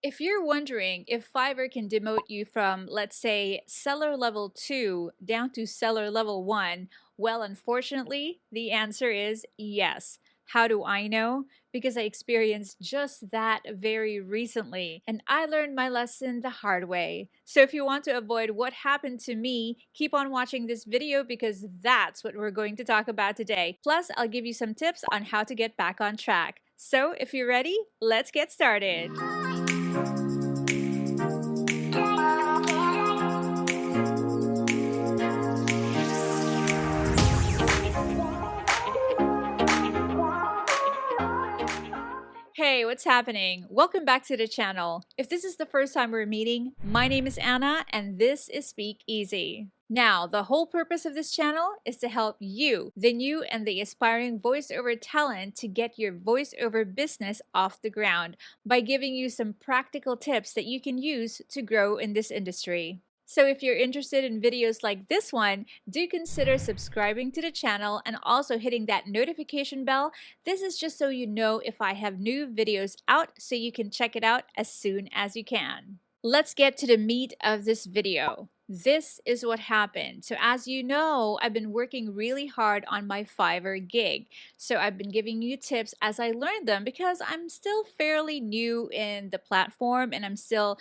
If you're wondering if Fiverr can demote you from, let's say, seller level 2 down to seller level 1, well, unfortunately, the answer is yes. How do I know? Because I experienced just that very recently, and I learned my lesson the hard way. So if you want to avoid what happened to me, keep on watching this video because that's what we're going to talk about today. Plus, I'll give you some tips on how to get back on track. So if you're ready, let's get started. Hey, what's happening? Welcome back to the channel. If this is the first time we're meeting, my name is Anna and this is Speak Easy. Now, the whole purpose of this channel is to help you, the new and the aspiring voiceover talent, to get your voiceover business off the ground by giving you some practical tips that you can use to grow in this industry. So if you're interested in videos like this one, do consider subscribing to the channel and also hitting that notification bell. This is just so you know if I have new videos out so you can check it out as soon as you can. Let's get to the meat of this video. This is what happened. So as you know, I've been working really hard on my Fiverr gig. So I've been giving you tips as I learned them because I'm still fairly new in the platform and I'm still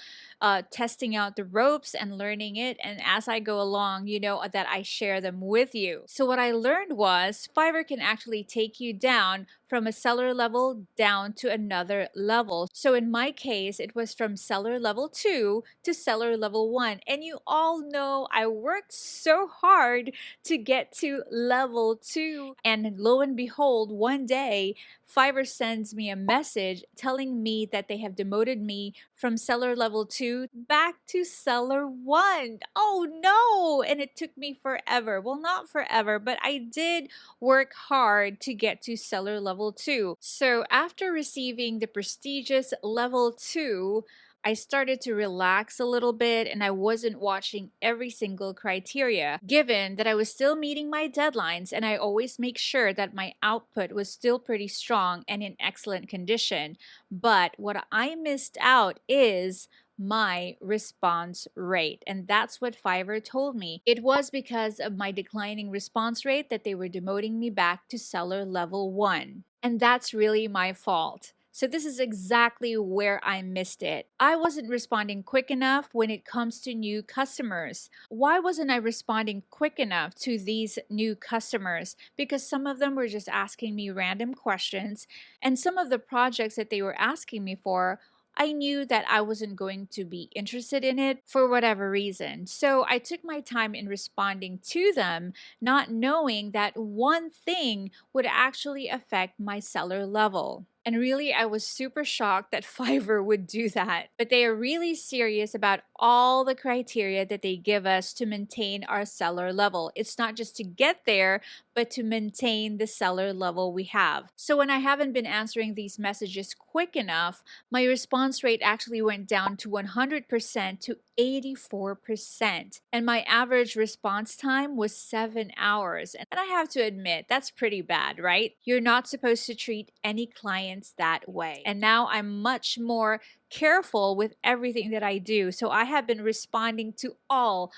testing out the ropes and learning it. And as I go along, you know that I share them with you. So what I learned was Fiverr can actually take you down from a seller level down to another level. So in my case, it was from seller level 2 to seller level 1. And you all know I worked so hard to get to level 2. And lo and behold, one day, Fiverr sends me a message telling me that they have demoted me from seller level 2 back to seller 1. Oh no! And it took me forever. Well, not forever, but I did work hard to get to seller level 2. So after receiving the prestigious level 2, I started to relax a little bit and I wasn't watching every single criteria, given that I was still meeting my deadlines and I always make sure that my output was still pretty strong and in excellent condition. But what I missed out is my response rate. And that's what Fiverr told me. It was because of my declining response rate that they were demoting me back to seller level 1. And that's really my fault. So this is exactly where I missed it. I wasn't responding quick enough when it comes to new customers. Why wasn't I responding quick enough to these new customers? Because some of them were just asking me random questions, and some of the projects that they were asking me for, I knew that I wasn't going to be interested in it for whatever reason. So I took my time in responding to them, not knowing that one thing would actually affect my seller level. And really, I was super shocked that Fiverr would do that. But they are really serious about all the criteria that they give us to maintain our seller level. It's not just to get there, but to maintain the seller level we have. So when I haven't been answering these messages quick enough, my response rate actually went down to 100% to 84%. And my average response time was 7 hours. And I have to admit, that's pretty bad, right? You're not supposed to treat any clients that way. And now I'm much more careful with everything that I do. So I have been responding to all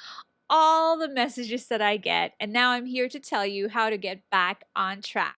the messages that I get. And now I'm here to tell you how to get back on track.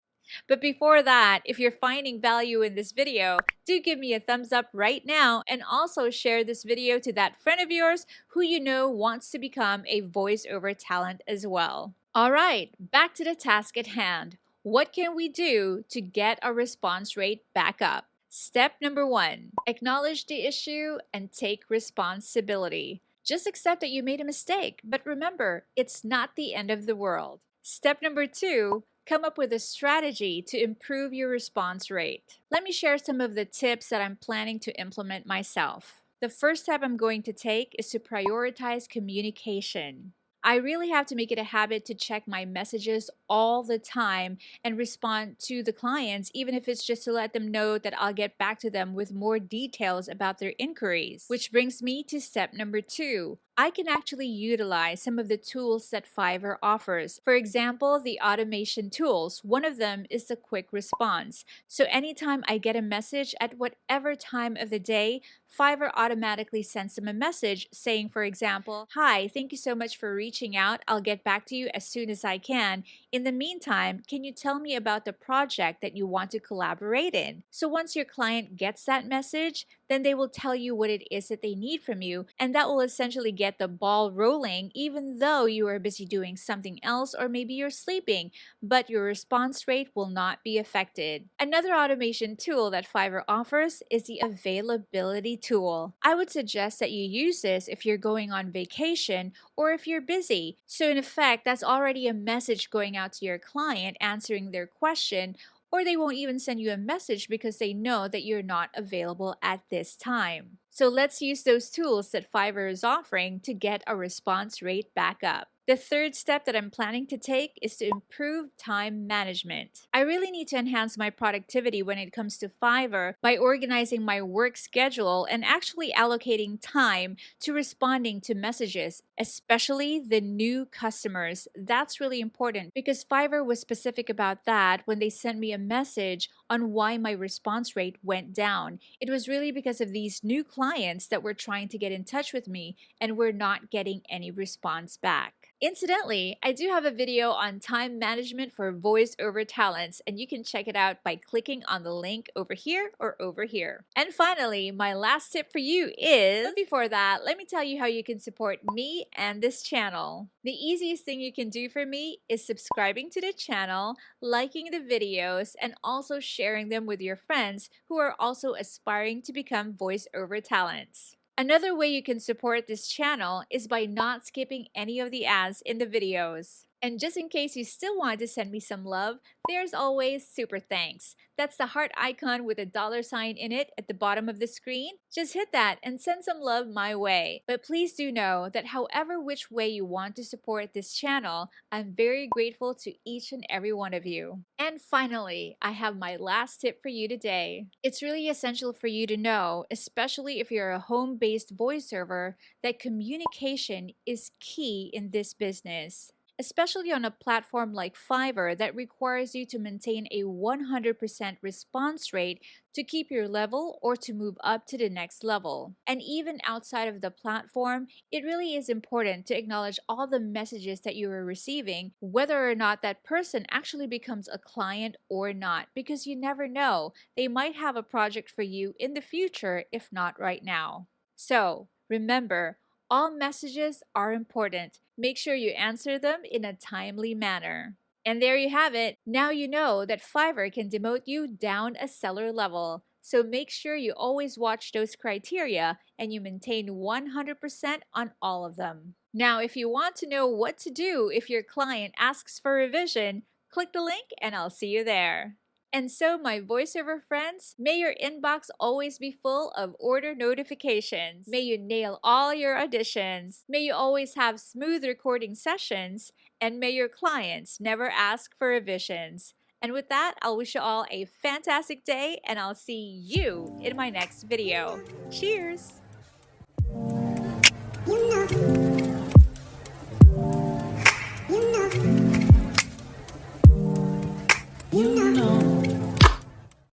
But before that, if you're finding value in this video, do give me a thumbs up right now and also share this video to that friend of yours who you know wants to become a voiceover talent as well. All right, back to the task at hand. What can we do to get our response rate back up? Step number 1, acknowledge the issue and take responsibility. Just accept that you made a mistake, but remember, it's not the end of the world. Step number 2, come up with a strategy to improve your response rate. Let me share some of the tips that I'm planning to implement myself. The first step I'm going to take is to prioritize communication. I really have to make it a habit to check my messages all the time and respond to the clients, even if it's just to let them know that I'll get back to them with more details about their inquiries. Which brings me to step number 2. I can actually utilize some of the tools that Fiverr offers. For example, the automation tools. One of them is the quick response. So anytime I get a message at whatever time of the day, Fiverr automatically sends them a message saying, for example, "Hi, thank you so much for reaching out. I'll get back to you as soon as I can. In the meantime, can you tell me about the project that you want to collaborate in?" So once your client gets that message, then they will tell you what it is that they need from you, and that will essentially get the ball rolling even though you are busy doing something else or maybe you're sleeping, but your response rate will not be affected. Another automation tool that Fiverr offers is the availability tool. I would suggest that you use this if you're going on vacation or if you're busy. So in effect, that's already a message going out to your client answering their question, or they won't even send you a message because they know that you're not available at this time. So let's use those tools that Fiverr is offering to get our response rate back up. The third step that I'm planning to take is to improve time management. I really need to enhance my productivity when it comes to Fiverr by organizing my work schedule and actually allocating time to responding to messages, especially the new customers. That's really important because Fiverr was specific about that when they sent me a message on why my response rate went down. It was really because of these new clients that were trying to get in touch with me and were not getting any response back. Incidentally, I do have a video on time management for voiceover talents, and you can check it out by clicking on the link over here or over here. And finally, my last tip for you is, but before that, let me tell you how you can support me and this channel. The easiest thing you can do for me is subscribing to the channel, liking the videos, and also sharing them with your friends who are also aspiring to become voiceover talents. Another way you can support this channel is by not skipping any of the ads in the videos. And just in case you still want to send me some love, there's always super thanks. That's the heart icon with a $sign in it at the bottom of the screen. Just hit that and send some love my way. But please do know that however which way you want to support this channel, I'm very grateful to each and every one of you. And finally, I have my last tip for you today. It's really essential for you to know, especially if you're a home-based voiceover, that communication is key in this business, especially on a platform like Fiverr that requires you to maintain a 100% response rate to keep your level or to move up to the next level. And even outside of the platform, it really is important to acknowledge all the messages that you are receiving, whether or not that person actually becomes a client or not, because you never know. They might have a project for you in the future, if not right now. So remember, all messages are important. Make sure you answer them in a timely manner. And there you have it. Now you know that Fiverr can demote you down a seller level. So make sure you always watch those criteria and you maintain 100% on all of them. Now, if you want to know what to do if your client asks for revision, click the link and I'll see you there. And so, my voiceover friends, may your inbox always be full of order notifications. May you nail all your auditions. May you always have smooth recording sessions. And may your clients never ask for revisions. And with that, I'll wish you all a fantastic day and I'll see you in my next video. Cheers!